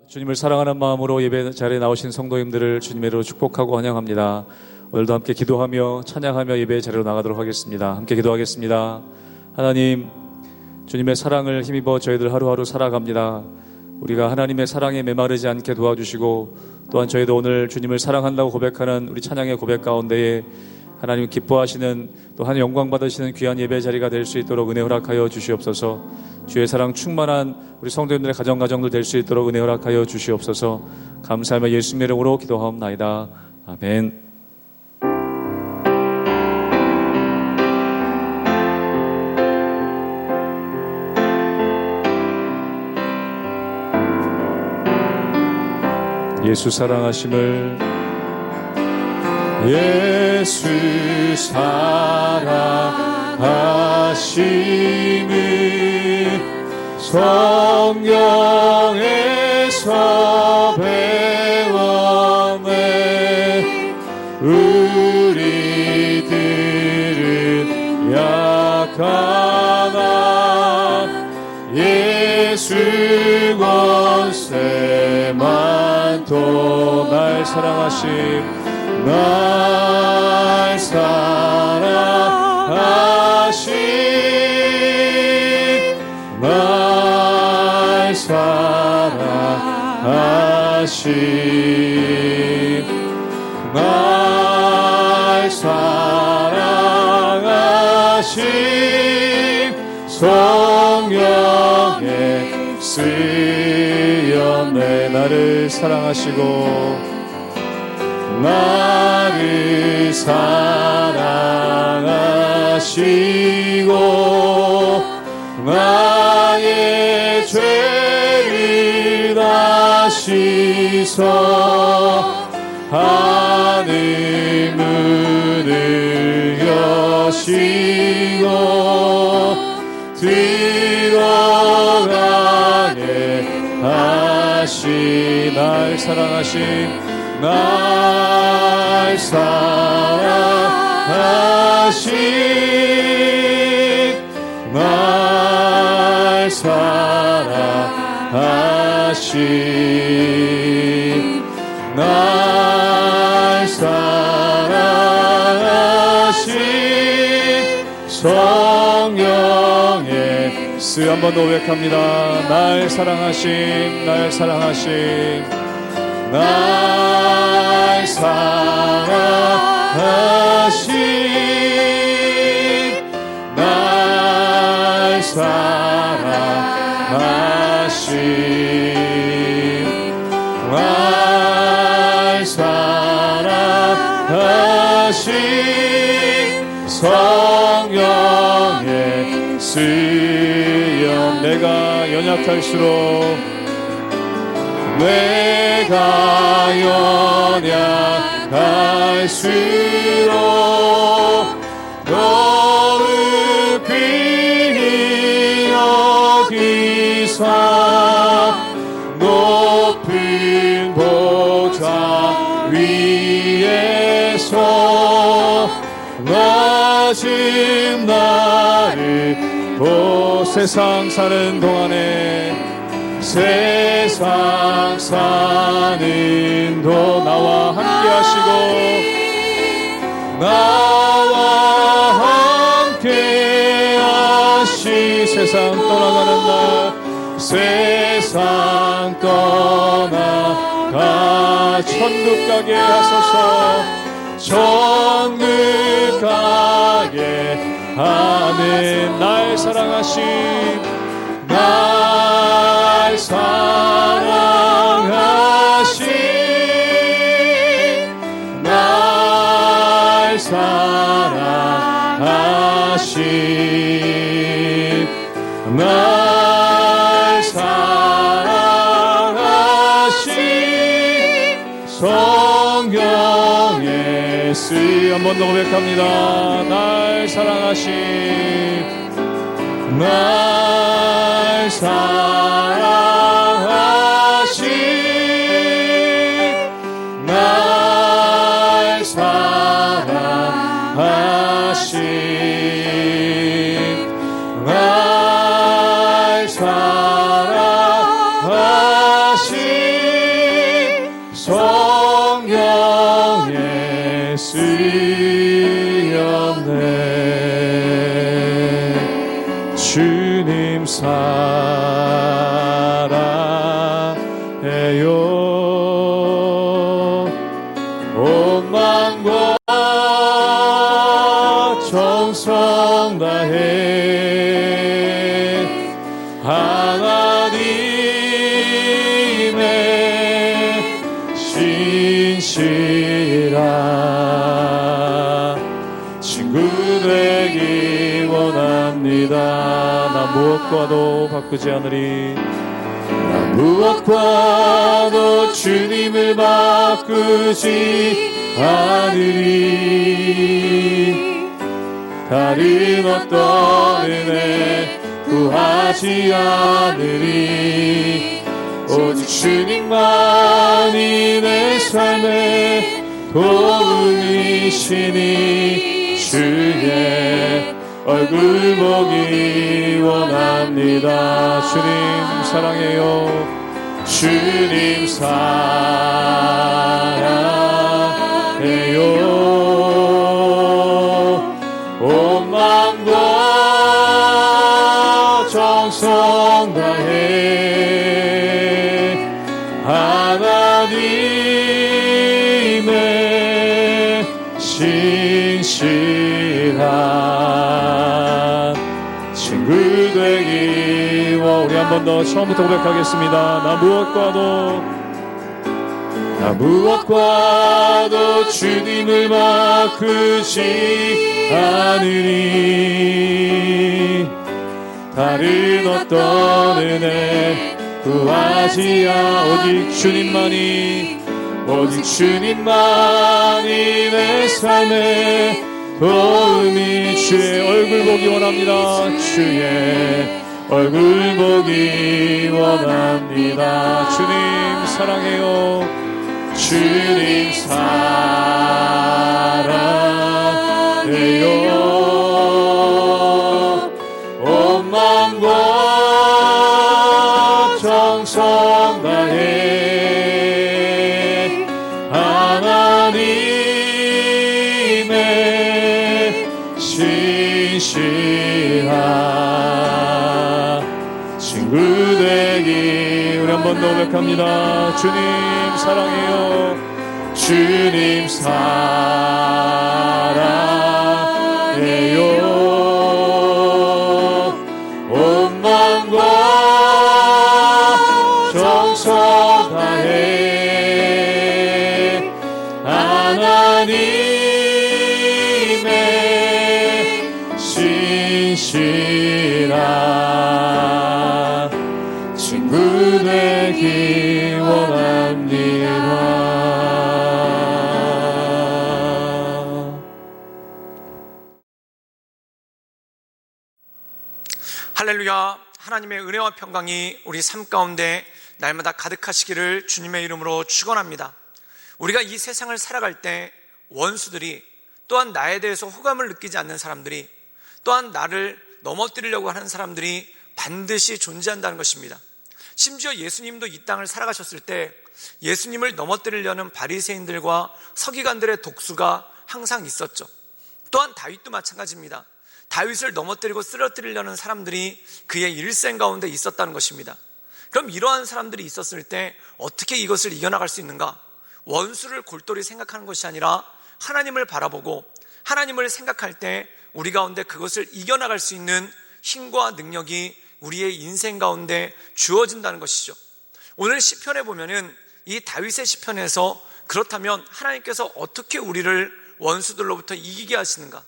주님을 사랑하는 마음으로 예배 자리에 나오신 성도님들을 주님으로 축복하고 환영합니다. 오늘도 함께 기도하며 찬양하며 예배 자리로 나가도록 하겠습니다. 함께 기도하겠습니다. 하나님, 주님의 사랑을 힘입어 저희들 하루하루 살아갑니다. 우리가 하나님의 사랑에 메마르지 않게 도와주시고, 또한 저희도 오늘 주님을 사랑한다고 고백하는 우리 찬양의 고백 가운데에 하나님 기뻐하시는, 또 하나님 영광 받으시는 귀한 예배 자리가 될 수 있도록 은혜 허락하여 주시옵소서. 주의 사랑 충만한 우리 성도님들의 가정들 될 수 있도록 은혜 허락하여 주시옵소서. 감사하며 예수님의 이름으로 기도하옵나이다. 아멘. 예수 사랑하심을, 예수 사랑하심을 성경에서 배웠네. 우리들은 약하나 예수 권세 많도. 날 사랑하심, 날 사랑하심, 날 사랑하심, 날 사랑하심. 성령에 쓰였네. 나를 사랑하시고, 나를 사랑하시고, 나의 죄를 다 씻어 하늘 문을 여시고 들어가게 하시. 날 사랑하신, 날 사랑하신, 날 사랑하신, 날 사랑하신. 성령의 스. 한 번 더 고백합니다. 날 사랑하신, 날 사랑하신, 날 사랑하신, 날 사랑하신, 날 사랑하신. 성령의 쓰여. 내가 연약할수록, 내가 연약할수록 높이 여기사 높은 보좌 위에서 낮은 나를 보. 세상 사는 동안에, 세상 사는 도 나와 함께 하시고, 나와 함께 하시. 세상 떠나가는 날, 세상 떠나가 천국 가게 하소서. 천국 가게 하는 날 사랑하신, 날 사랑하신, 날 사랑하신, 날 사랑하신. 성경의 스. 한 번 더 고백합니다. 날 사랑하신, 날 사랑하신, 날 사랑하신, 쓰였네. 주님 사랑해요. 온 마음과 정성 다해 하나님의 신실한 친구 되기 원합니다. 나 무엇과도 바꾸지 않으리. 나 무엇과도 주님을 바꾸지 않으리. 다른 어떤 은혜 구하지 않으리. 오직 주님만이 내 삶의 도움이시니 주의 얼굴 보기 원합니다. 주님 사랑해요. 주님 사랑해요. 온 마음과 정성 다해 하나님의 신실한 친구 되기 원. 우리 한 번 더 처음부터 고백하겠습니다. 나 무엇과도 주님을 바꾸지 않으리. 다른 어떤 은혜 구하지 오직 주님만이 내 삶의 도움이. 주의 얼굴 보기 원합니다. 주의 얼굴 보기 원합니다. 주님 사랑해요. 주님 사랑해요. 온 마음과 정성 다해 하나님의 신실한 친구 되기. 우리 한 번 더 고백합니다. 주님 사랑해요. 주님 사랑해요. 온 마음과 정성 다해 하나님의 신실한 친구 되기 원합니다. 할렐루야. 하나님의 은혜와 평강이 우리 삶 가운데 날마다 가득하시기를 주님의 이름으로 축원합니다. 우리가 이 세상을 살아갈 때 원수들이, 또한 나에 대해서 호감을 느끼지 않는 사람들이, 또한 나를 넘어뜨리려고 하는 사람들이 반드시 존재한다는 것입니다. 심지어 예수님도 이 땅을 살아가셨을 때 예수님을 넘어뜨리려는 바리새인들과 서기관들의 독수가 항상 있었죠. 또한 다윗도 마찬가지입니다. 다윗을 넘어뜨리고 쓰러뜨리려는 사람들이 그의 일생 가운데 있었다는 것입니다. 그럼 이러한 사람들이 있었을 때 어떻게 이것을 이겨나갈 수 있는가? 원수를 골똘히 생각하는 것이 아니라 하나님을 바라보고 하나님을 생각할 때 우리 가운데 그것을 이겨나갈 수 있는 힘과 능력이 우리의 인생 가운데 주어진다는 것이죠. 오늘 시편에 보면은 이 다윗의 시편에서 그렇다면 하나님께서 어떻게 우리를 원수들로부터 이기게 하시는가,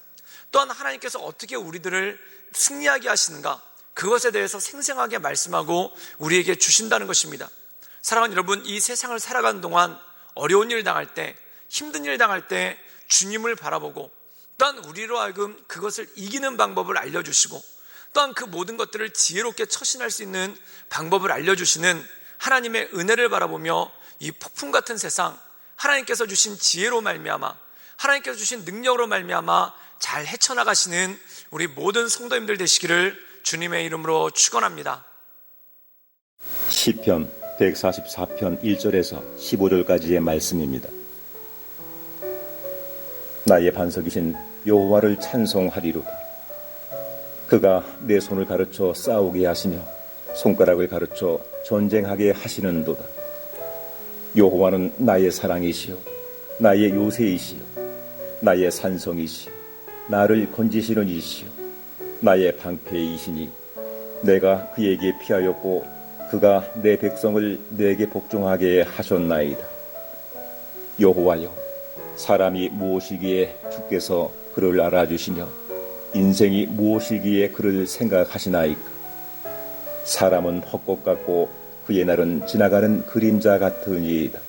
또한 하나님께서 어떻게 우리들을 승리하게 하시는가, 그것에 대해서 생생하게 말씀하고 우리에게 주신다는 것입니다. 사랑하는 여러분, 이 세상을 살아가는 동안 어려운 일 당할 때, 힘든 일 당할 때 주님을 바라보고, 또한 우리로 하여금 그것을 이기는 방법을 알려주시고, 또한 그 모든 것들을 지혜롭게 처신할 수 있는 방법을 알려주시는 하나님의 은혜를 바라보며 이 폭풍 같은 세상, 하나님께서 주신 지혜로 말미암아, 하나님께서 주신 능력으로 말미암아 잘 헤쳐나가시는 우리 모든 성도님들 되시기를 주님의 이름으로 축원합니다. 시편 144편 1절에서 15절까지의 말씀입니다. 나의 반석이신 여호와를 찬송하리로다. 그가 내 손을 가르쳐 싸우게 하시며 손가락을 가르쳐 전쟁하게 하시는도다. 여호와는 나의 사랑이시요 나의 요새이시요 나의 산성이시요 나를 건지시는 이시요 나의 방패이시니 내가 그에게 피하였고 그가 내 백성을 내게 복종하게 하셨나이다. 여호와여, 사람이 무엇이기에 주께서 그를 알아주시며 인생이 무엇이기에 그를 생각하시나이까. 사람은 헛것 같고 그의 날은 지나가는 그림자 같으니이다.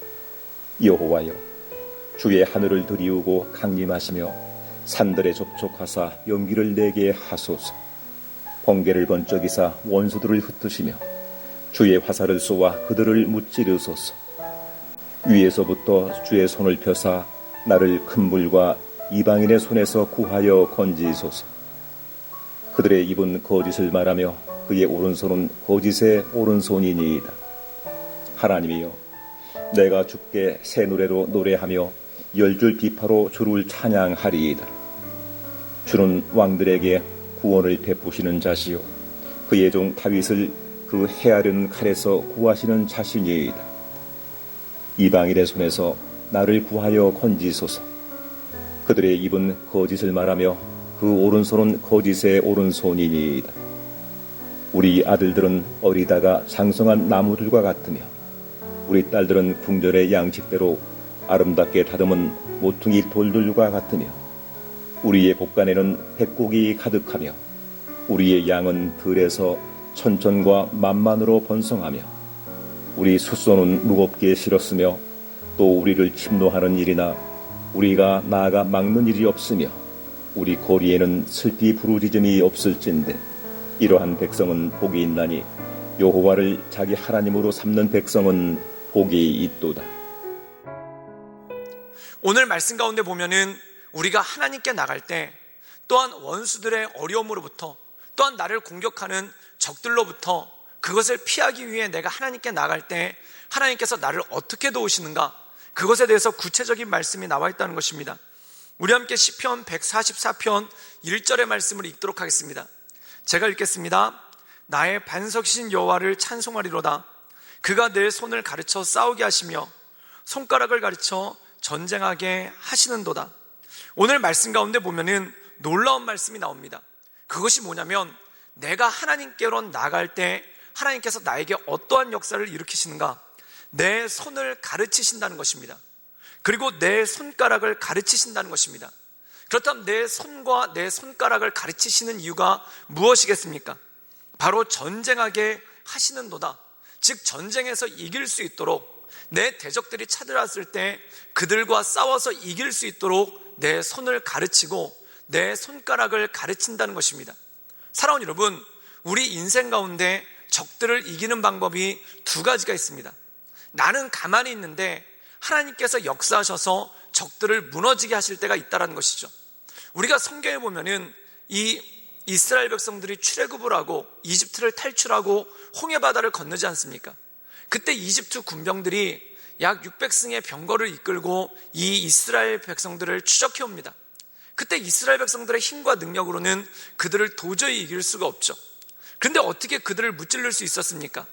여호와여, 주의 하늘을 들이우고 강림하시며 산들에 접촉하사 연기를 내게 하소서. 번개를 번쩍이사 원수들을 흩으시며 주의 화살을 쏘아 그들을 무찌르소서. 위에서부터 주의 손을 펴사 나를 큰 물과 이방인의 손에서 구하여 건지소서. 그들의 입은 거짓을 말하며 그의 오른손은 거짓의 오른손이니이다. 하나님이여, 내가 주께 새 노래로 노래하며 열줄 비파로 주를 찬양하리이다. 주는 왕들에게 구원을 베푸시는 자시요 그의 종 다윗을 그 해하려는 칼에서 구하시는 자신이이다. 이방인의 손에서 나를 구하여 건지소서. 그들의 입은 거짓을 말하며 그 오른손은 거짓의 오른손이니이다. 우리 아들들은 어리다가 장성한 나무들과 같으며 우리 딸들은 궁전의 양식대로 아름답게 다듬은 모퉁이 돌들과 같으며 우리의 곳간에는 백곡이 가득하며 우리의 양은 들에서 천천과 만만으로 번성하며 우리 숫소는 무겁게 실었으며 또 우리를 침노하는 일이나 우리가 나아가 막는 일이 없으며 우리 거리에는 슬피 부르짖음이 없을진데 이러한 백성은 복이 있나니 여호와를 자기 하나님으로 삼는 백성은 복이 있도다. 오늘 말씀 가운데 보면은 우리가 하나님께 나갈 때 또한 원수들의 어려움으로부터 또한 나를 공격하는 적들로부터 그것을 피하기 위해 내가 하나님께 나갈 때 하나님께서 나를 어떻게 도우시는가, 그것에 대해서 구체적인 말씀이 나와 있다는 것입니다. 우리 함께 시편 144편 1절의 말씀을 읽도록 하겠습니다. 제가 읽겠습니다. 나의 반석이신 여호와를 찬송하리로다. 그가 내 손을 가르쳐 싸우게 하시며 손가락을 가르쳐 전쟁하게 하시는도다. 오늘 말씀 가운데 보면은 놀라운 말씀이 나옵니다. 그것이 뭐냐면 내가 하나님께로 나갈 때 하나님께서 나에게 어떠한 역사를 일으키시는가, 내 손을 가르치신다는 것입니다. 그리고 내 손가락을 가르치신다는 것입니다. 그렇다면 내 손과 내 손가락을 가르치시는 이유가 무엇이겠습니까? 바로 전쟁하게 하시는도다. 즉 전쟁에서 이길 수 있도록, 내 대적들이 찾아왔을 때 그들과 싸워서 이길 수 있도록 내 손을 가르치고 내 손가락을 가르친다는 것입니다. 사랑하는 여러분, 우리 인생 가운데 적들을 이기는 방법이 두 가지가 있습니다. 나는 가만히 있는데 하나님께서 역사하셔서 적들을 무너지게 하실 때가 있다는 것이죠. 우리가 성경에 보면은 이 이스라엘 백성들이 출애굽을 하고 이집트를 탈출하고 홍해바다를 건너지 않습니까? 그때 이집트 군병들이 약 600승의 병거를 이끌고 이 이스라엘 백성들을 추적해 옵니다. 그때 이스라엘 백성들의 힘과 능력으로는 그들을 도저히 이길 수가 없죠. 그런데 어떻게 그들을 무찌를 수 있었습니까?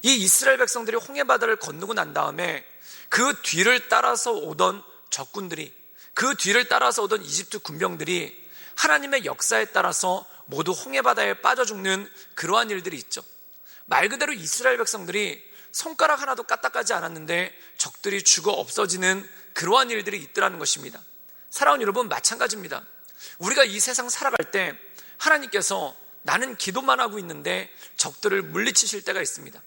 이 이스라엘 백성들이 홍해바다를 건너고 난 다음에 그 뒤를 따라서 오던 적군들이, 그 뒤를 따라서 오던 이집트 군병들이 하나님의 역사에 따라서 모두 홍해바다에 빠져 죽는 그러한 일들이 있죠. 말 그대로 이스라엘 백성들이 손가락 하나도 까딱하지 않았는데 적들이 죽어 없어지는 그러한 일들이 있더라는 것입니다. 사랑하는 여러분, 마찬가지입니다. 우리가 이 세상 살아갈 때 하나님께서 나는 기도만 하고 있는데 적들을 물리치실 때가 있습니다.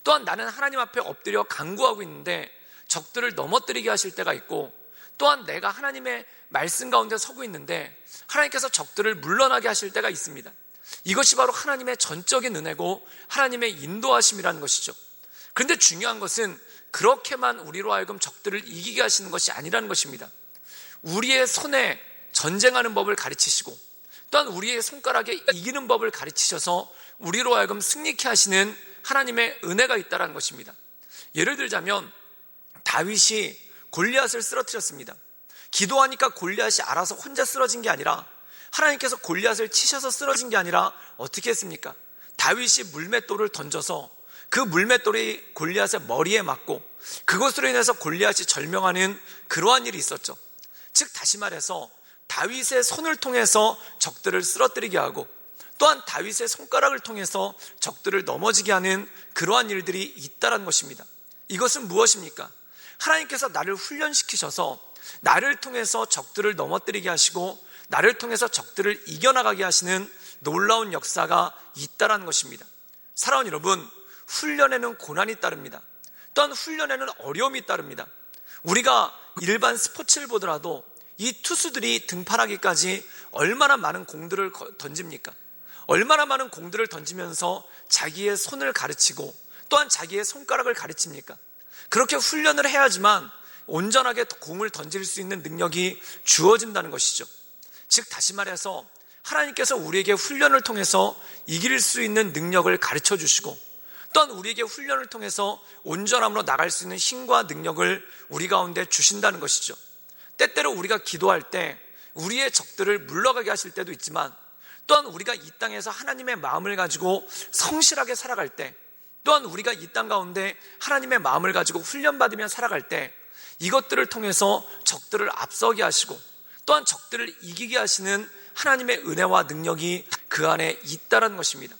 또한 나는 하나님 앞에 엎드려 간구하고 있는데 적들을 넘어뜨리게 하실 때가 있고, 또한 내가 하나님의 말씀 가운데 서고 있는데 하나님께서 적들을 물러나게 하실 때가 있습니다. 이것이 바로 하나님의 전적인 은혜고 하나님의 인도하심이라는 것이죠. 그런데 중요한 것은 그렇게만 우리로 하여금 적들을 이기게 하시는 것이 아니라는 것입니다. 우리의 손에 전쟁하는 법을 가르치시고 또한 우리의 손가락에 이기는 법을 가르치셔서 우리로 하여금 승리케 하시는 하나님의 은혜가 있다는 것입니다. 예를 들자면 다윗이 골리앗을 쓰러뜨렸습니다. 기도하니까 골리앗이 알아서 혼자 쓰러진 게 아니라 하나님께서 골리앗을 치셔서 쓰러진 게 아니라 어떻게 했습니까? 다윗이 물맷돌을 던져서 그 물맷돌이 골리앗의 머리에 맞고 그것으로 인해서 골리앗이 절명하는 그러한 일이 있었죠. 즉 다시 말해서 다윗의 손을 통해서 적들을 쓰러뜨리게 하고 또한 다윗의 손가락을 통해서 적들을 넘어지게 하는 그러한 일들이 있다는 것입니다. 이것은 무엇입니까? 하나님께서 나를 훈련시키셔서 나를 통해서 적들을 넘어뜨리게 하시고 나를 통해서 적들을 이겨나가게 하시는 놀라운 역사가 있다는 것입니다. 사랑하는 여러분, 훈련에는 고난이 따릅니다. 또한 훈련에는 어려움이 따릅니다. 우리가 일반 스포츠를 보더라도 이 투수들이 등판하기까지 얼마나 많은 공들을 던집니까? 얼마나 많은 공들을 던지면서 자기의 손을 가르치고 또한 자기의 손가락을 가르칩니까? 그렇게 훈련을 해야지만 온전하게 공을 던질 수 있는 능력이 주어진다는 것이죠. 즉 다시 말해서 하나님께서 우리에게 훈련을 통해서 이길 수 있는 능력을 가르쳐 주시고 또한 우리에게 훈련을 통해서 온전함으로 나갈 수 있는 힘과 능력을 우리 가운데 주신다는 것이죠. 때때로 우리가 기도할 때 우리의 적들을 물러가게 하실 때도 있지만 또한 우리가 이 땅에서 하나님의 마음을 가지고 성실하게 살아갈 때 또한 우리가 이 땅 가운데 하나님의 마음을 가지고 훈련받으며 살아갈 때 이것들을 통해서 적들을 앞서게 하시고 또한 적들을 이기게 하시는 하나님의 은혜와 능력이 그 안에 있다는 것입니다.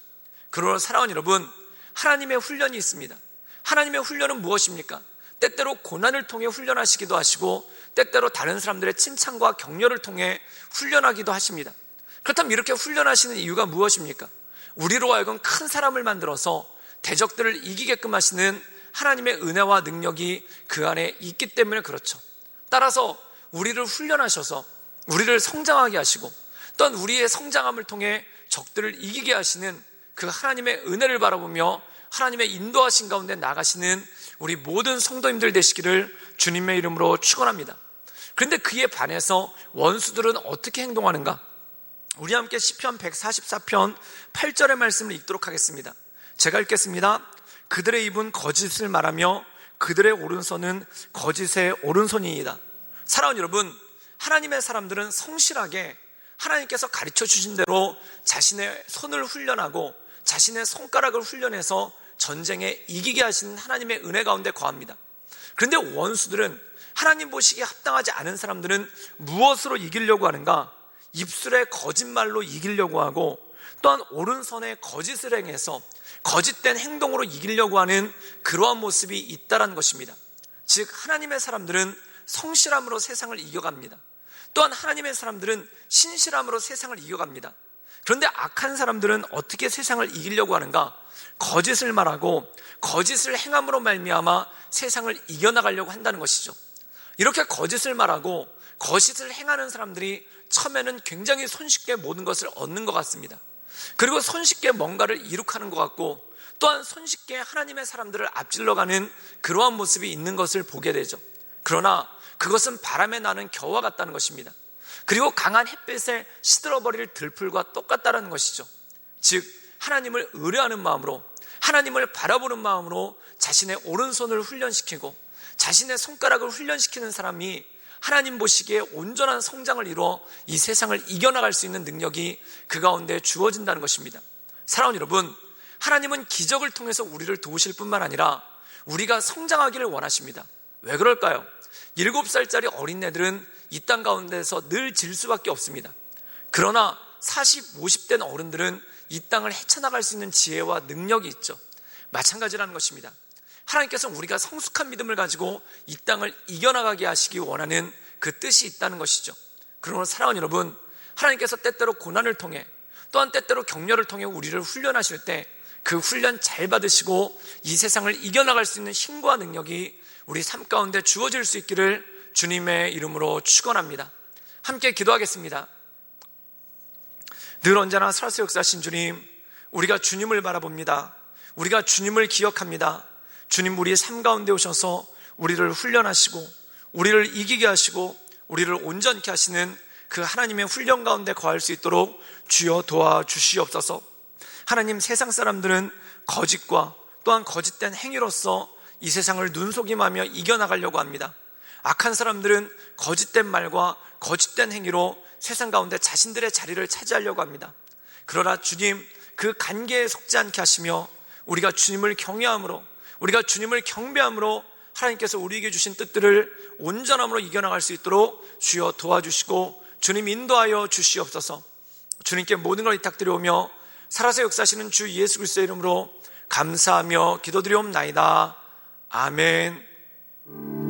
그러나 사랑하는 여러분, 하나님의 훈련이 있습니다. 하나님의 훈련은 무엇입니까? 때때로 고난을 통해 훈련하시기도 하시고 때때로 다른 사람들의 칭찬과 격려를 통해 훈련하기도 하십니다. 그렇다면 이렇게 훈련하시는 이유가 무엇입니까? 우리로 하여금 큰 사람을 만들어서 대적들을 이기게끔 하시는 하나님의 은혜와 능력이 그 안에 있기 때문에 그렇죠. 따라서 우리를 훈련하셔서 우리를 성장하게 하시고 또한 우리의 성장함을 통해 적들을 이기게 하시는 그 하나님의 은혜를 바라보며 하나님의 인도하신 가운데 나가시는 우리 모든 성도님들 되시기를 주님의 이름으로 축원합니다. 그런데 그에 반해서 원수들은 어떻게 행동하는가? 우리 함께 시편 144편 8절의 말씀을 읽도록 하겠습니다. 제가 읽겠습니다. 그들의 입은 거짓을 말하며 그들의 오른손은 거짓의 오른손이니이다. 사랑하는 여러분, 하나님의 사람들은 성실하게 하나님께서 가르쳐 주신 대로 자신의 손을 훈련하고 자신의 손가락을 훈련해서 전쟁에 이기게 하시는 하나님의 은혜 가운데 거합니다. 그런데 원수들은 하나님 보시기에 합당하지 않은 사람들은 무엇으로 이기려고 하는가? 입술에 거짓말로 이기려고 하고 또한 오른손에 거짓을 행해서 거짓된 행동으로 이기려고 하는 그러한 모습이 있다는 것입니다. 즉 하나님의 사람들은 성실함으로 세상을 이겨갑니다. 또한 하나님의 사람들은 신실함으로 세상을 이겨갑니다. 그런데 악한 사람들은 어떻게 세상을 이기려고 하는가? 거짓을 말하고 거짓을 행함으로 말미암아 세상을 이겨나가려고 한다는 것이죠. 이렇게 거짓을 말하고 거짓을 행하는 사람들이 처음에는 굉장히 손쉽게 모든 것을 얻는 것 같습니다. 그리고 손쉽게 뭔가를 이룩하는 것 같고 또한 손쉽게 하나님의 사람들을 앞질러가는 그러한 모습이 있는 것을 보게 되죠. 그러나 그것은 바람에 나는 겨와 같다는 것입니다. 그리고 강한 햇빛에 시들어버릴 들풀과 똑같다는 것이죠. 즉 하나님을 의뢰하는 마음으로 하나님을 바라보는 마음으로 자신의 오른손을 훈련시키고 자신의 손가락을 훈련시키는 사람이 하나님 보시기에 온전한 성장을 이루어 이 세상을 이겨나갈 수 있는 능력이 그 가운데 주어진다는 것입니다. 사랑하는 여러분, 하나님은 기적을 통해서 우리를 도우실 뿐만 아니라 우리가 성장하기를 원하십니다. 왜 그럴까요? 7살짜리 어린애들은 이 땅 가운데서 늘 질 수밖에 없습니다. 그러나 40, 50된 어른들은 이 땅을 헤쳐나갈 수 있는 지혜와 능력이 있죠. 마찬가지라는 것입니다. 하나님께서는 우리가 성숙한 믿음을 가지고 이 땅을 이겨나가게 하시기 원하는 그 뜻이 있다는 것이죠. 그러므로 사랑하는 여러분, 하나님께서 때때로 고난을 통해 또한 때때로 격려를 통해 우리를 훈련하실 때 그 훈련 잘 받으시고 이 세상을 이겨나갈 수 있는 힘과 능력이 우리 삶 가운데 주어질 수 있기를 주님의 이름으로 축원합니다. 함께 기도하겠습니다. 늘 언제나 살아서 역사하신 주님, 우리가 주님을 바라봅니다. 우리가 주님을 기억합니다. 주님, 우리의 삶 가운데 오셔서 우리를 훈련하시고 우리를 이기게 하시고 우리를 온전케 하시는 그 하나님의 훈련 가운데 거할 수 있도록 주여 도와주시옵소서. 하나님, 세상 사람들은 거짓과 또한 거짓된 행위로서 이 세상을 눈속임하며 이겨나가려고 합니다. 악한 사람들은 거짓된 말과 거짓된 행위로 세상 가운데 자신들의 자리를 차지하려고 합니다. 그러나 주님, 그 관계에 속지 않게 하시며 우리가 주님을 경외함으로, 우리가 주님을 경배함으로 하나님께서 우리에게 주신 뜻들을 온전함으로 이겨나갈 수 있도록 주여 도와주시고 주님 인도하여 주시옵소서. 주님께 모든 걸 위탁드려오며 살아서 역사하시는 주 예수 그리스도의 이름으로 감사하며 기도드리옵나이다. 아멘.